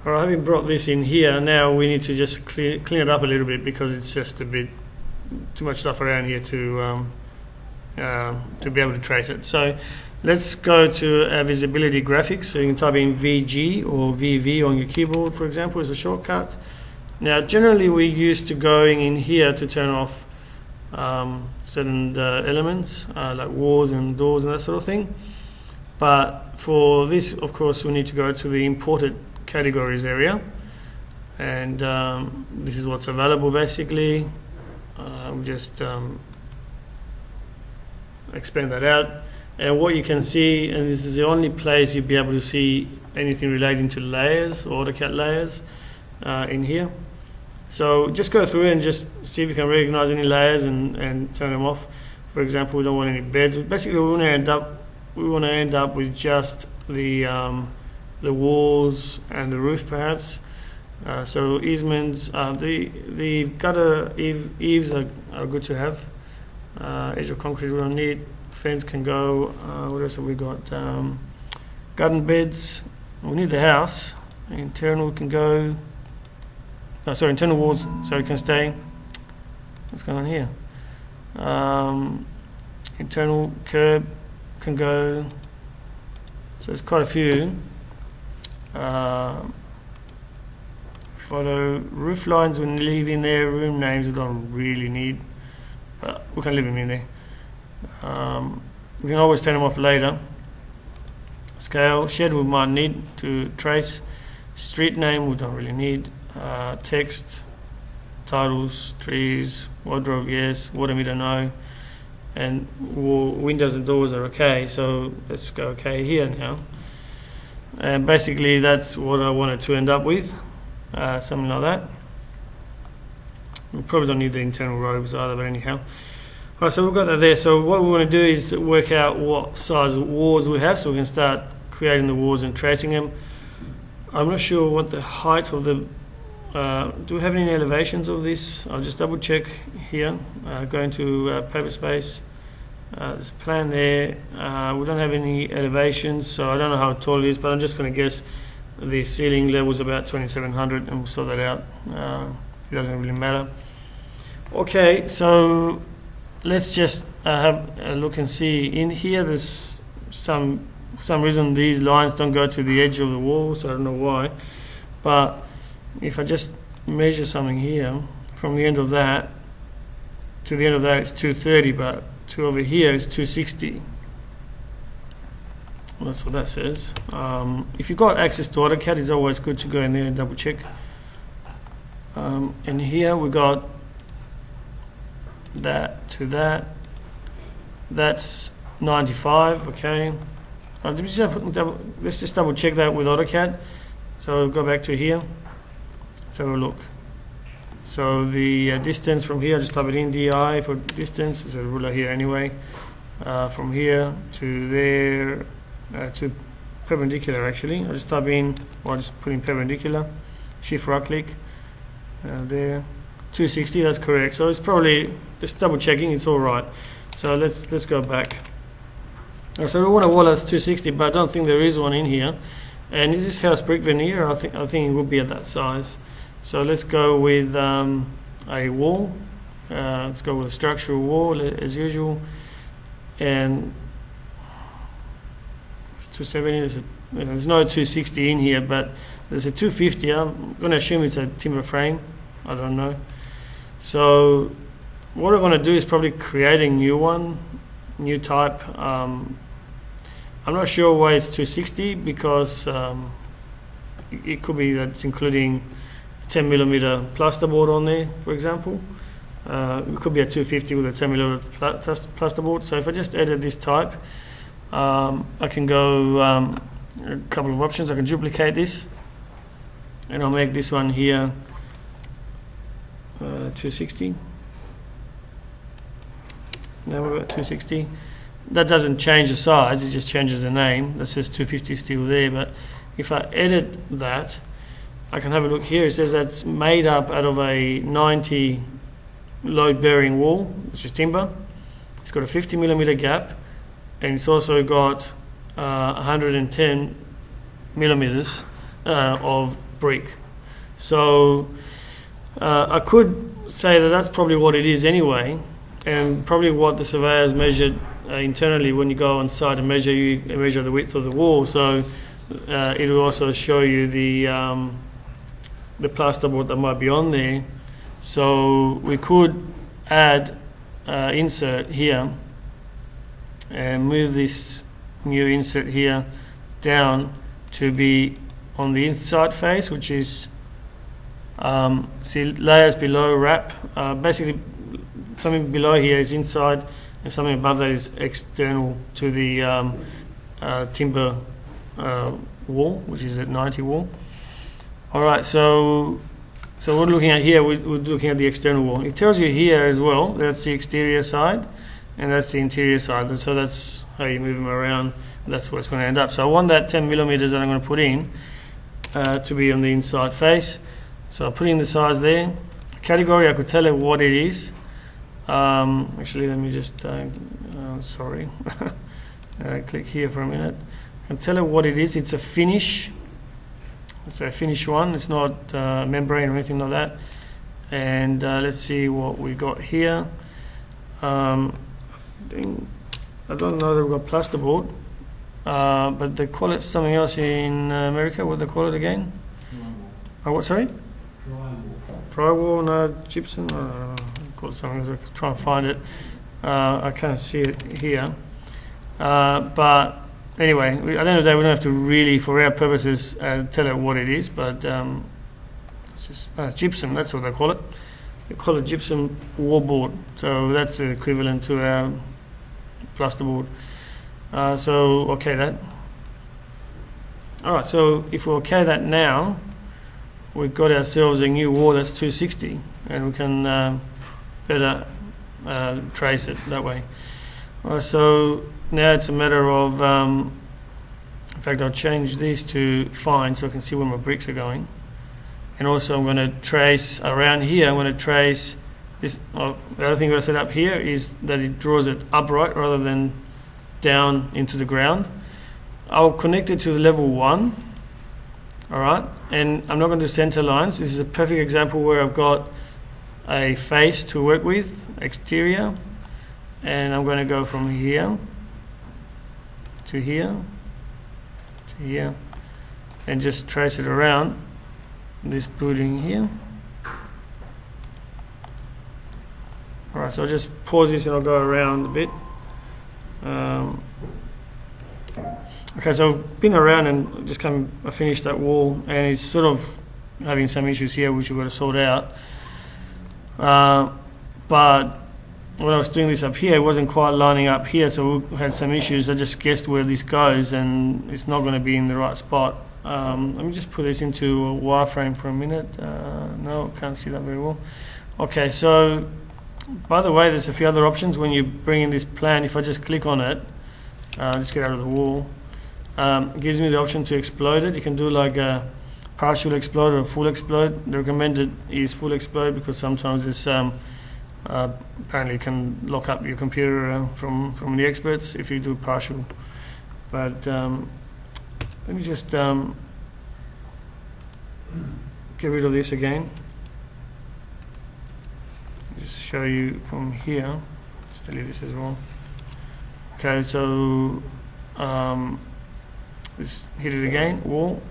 Alright, having brought this in here, now we need to just clean it up a little bit because it's just a bit too much stuff around here to be able to trace it. So let's go to our visibility graphics. So you can type in VG or VV on your keyboard, for example, as a shortcut. Now, generally we're used to going in here to turn off certain elements like walls and doors and that sort of thing. But for this, of course, we need to go to the imported categories area, and this is what's available basically. We'll just expand that out, and what you can see, and this is the only place you'll be able to see anything relating to layers or AutoCAD layers in here. So just go through and just see if you can recognize any layers and turn them off. For example, we don't want any beds. Basically, we want to end up with just the walls and the roof, perhaps. So easements, the gutter eaves are good to have. Edge of concrete we don't need. Fence can go. What else have we got? Garden beds. We need the house. Internal can go. Oh, sorry, internal walls, so it can stay. What's going on here? Internal curb can go. So there's quite a few. Photo roof lines we leave in there. Room names we don't really need, but we can leave them in there. We can always turn them off later. Scale, shed we might need to trace. Street name we don't really need. Text, titles, trees, wardrobe yes, water meter no, and windows and doors are okay. So let's go okay here now. And basically that's what I wanted to end up with, something like that. We probably don't need the internal robes either, but anyhow. Alright, so we've got that there. So what we want to do is work out what size of walls we have, so we can start creating the walls and tracing them. I'm not sure what the height of the do we have any elevations of this? I'll just double check here. Go into paper space. There's a plan there. We don't have any elevations, so I don't know how tall it is, but I'm just going to guess the ceiling level is about 2700, and we'll sort that out. It doesn't really matter. Okay, so let's just have a look and see. In here, there's for some reason these lines don't go to the edge of the wall, so I don't know why. But if I just measure something here, from the end of that to the end of that, it's 230, but to over here is 260. Well, that's what that says. If you've got access to AutoCAD, it's always good to go in there and double check. And here we got that to that. That's 95. Okay. Let's just double check that with AutoCAD. So we'll go back to here. Let's have a look. So the distance from here, just type it in DI for distance. There's a ruler here anyway. From here to there, to perpendicular actually. I'll just type in, or I'll just put in perpendicular. Shift right click. There. 260, that's correct. So it's probably, just double checking, it's all right. So let's go back. So we want a wall that's 260, but I don't think there is one in here. And is this house brick veneer? I think it would be at that size. So let's go with a wall. Let's go with a structural wall as usual. And it's 270. There's no 260 in here, but there's a 250. I'm going to assume it's a timber frame. I don't know. So what I'm going to do is probably create a new one, new type. I'm not sure why it's 260 because it could be that it's including 10mm plasterboard on there, for example. It could be a 250 with a 10mm plasterboard. So if I just edit this type, I can go a couple of options. I can duplicate this, and I'll make this one here 260. Now we've got 260. That doesn't change the size, it just changes the name. That says 250 still there, but if I edit that, I can have a look here. It says that's made up out of a 90 load-bearing wall, which is timber. It's got a 50mm gap, and it's also got 110mm of brick. So I could say that that's probably what it is anyway, and probably what the surveyors measured internally when you go on site and measure the width of the wall. So it will also show you the plasterboard that might be on there. So we could add insert here and move this new insert here down to be on the inside face, which is see layers below wrap. Basically something below here is inside and something above that is external to the timber wall, which is at 90 wall. Alright, so we're looking at here, we're looking at the external wall. It tells you here as well, that's the exterior side and that's the interior side, and so that's how you move them around. That's where it's going to end up. So I want that 10 millimeters that I'm going to put in to be on the inside face. So I put in the size there. Category, I could tell it what it is. Actually, let me just, sorry, click here for a minute. I can tell it what it is. It's a finish. It's a finish one. It's not membrane or anything like that. And let's see what we got here. I don't know that we've got plasterboard, but they call it something else in America. What do they call it again? Oh, what? Sorry? Drywall, no, gypsum. Call it something else. Try and find it. I can't see it here. But anyway, at the end of the day, we don't have to really, for our purposes, tell it what it is. But it's just gypsum. That's what they call it. They call it gypsum wallboard. So that's equivalent to our plasterboard. So okay that. Alright, so if we okay that now, we've got ourselves a new wall that's 260 and we can better trace it that way. So now it's a matter of, in fact I'll change these to fine so I can see where my bricks are going. And also I'm going to trace around here, I'm going to trace this. The other thing I'm going to set up here is that it draws it upright rather than down into the ground. I'll connect it to the level 1. Alright, and I'm not going to do center lines. This is a perfect example where I've got a face to work with, exterior, and I'm going to go from here to here to here and just trace it around this building here. Alright, so I'll just pause this and I'll go around a bit. Okay, so I've been around and just I finished that wall, and it's sort of having some issues here which we've got to sort out. But when I was doing this up here, it wasn't quite lining up here, so we had some issues. I just guessed where this goes, and it's not going to be in the right spot. Let me just put this into a wireframe for a minute. No, can't see that very well. Okay, so by the way, there's a few other options when you bring in this plan. If I just click on it, just get out of the wall. It gives me the option to explode it. You can do like a partial explode or a full explode. The recommended is full explode because sometimes it's apparently you can lock up your computer from the experts if you do partial. But let me just get rid of this again. Just show you from here. Let's delete this as well. Okay, so let's hit it again. Wall,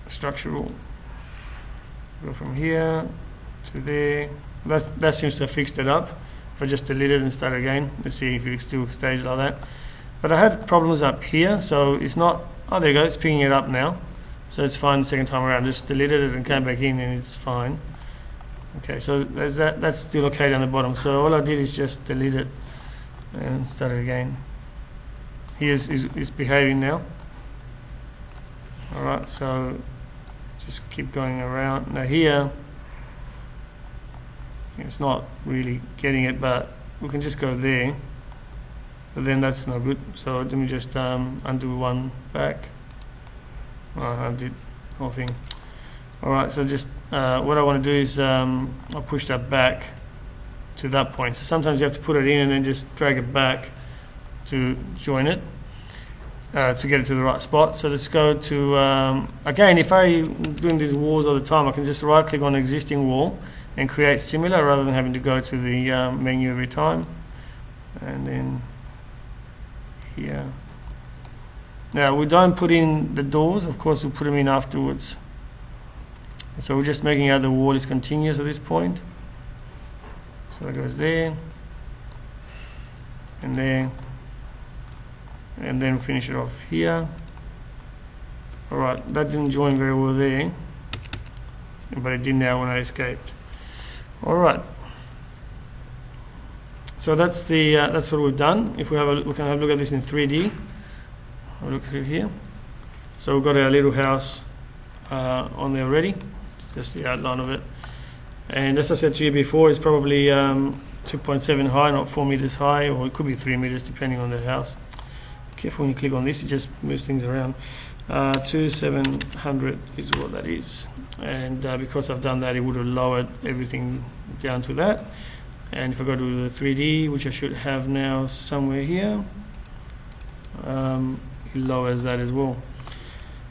structural. Go from here to there. That seems to have fixed it up. If I just delete it and start again, let's see if it still stays like that. But I had problems up here, so it's not. Oh, there you go. It's picking it up now, so it's fine the second time around. Just deleted it and came back in, and it's fine. Okay, so there's that. That's still okay down the bottom. So all I did is just delete it and start it again. It's behaving now. Alright, so just keep going around. Now here, it's not really getting it, but we can just go there. But then that's no good. So let me just undo one back. I did the whole thing. Alright, so just what I want to do is I'll push that back to that point. So sometimes you have to put it in and then just drag it back to join it. to get it to the right spot. So let's go to, again, if I'm doing these walls all the time, I can just right click on the existing wall and create similar rather than having to go to the menu every time. And then here. Now we don't put in the doors, of course we'll put them in afterwards. So we're just making out the wall is continuous at this point. So it goes there, and there, and then finish it off here. Alright, that didn't join very well there, but it did now when I escaped. Alright, so that's the that's what we've done. If we have we can have a look at this in 3D. I'll look through here. So we've got our little house on there already, just the outline of it. And as I said to you before, it's probably 2.7 high, not 4 meters high, or it could be 3 meters depending on the house. Careful when you click on this, it just moves things around. 2700 is what that is. And because I've done that, it would have lowered everything down to that. And if I go to the 3D, which I should have now somewhere here, it lowers that as well.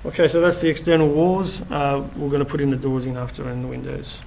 Okay, so that's the external walls. We're going to put in the doors in after and the windows.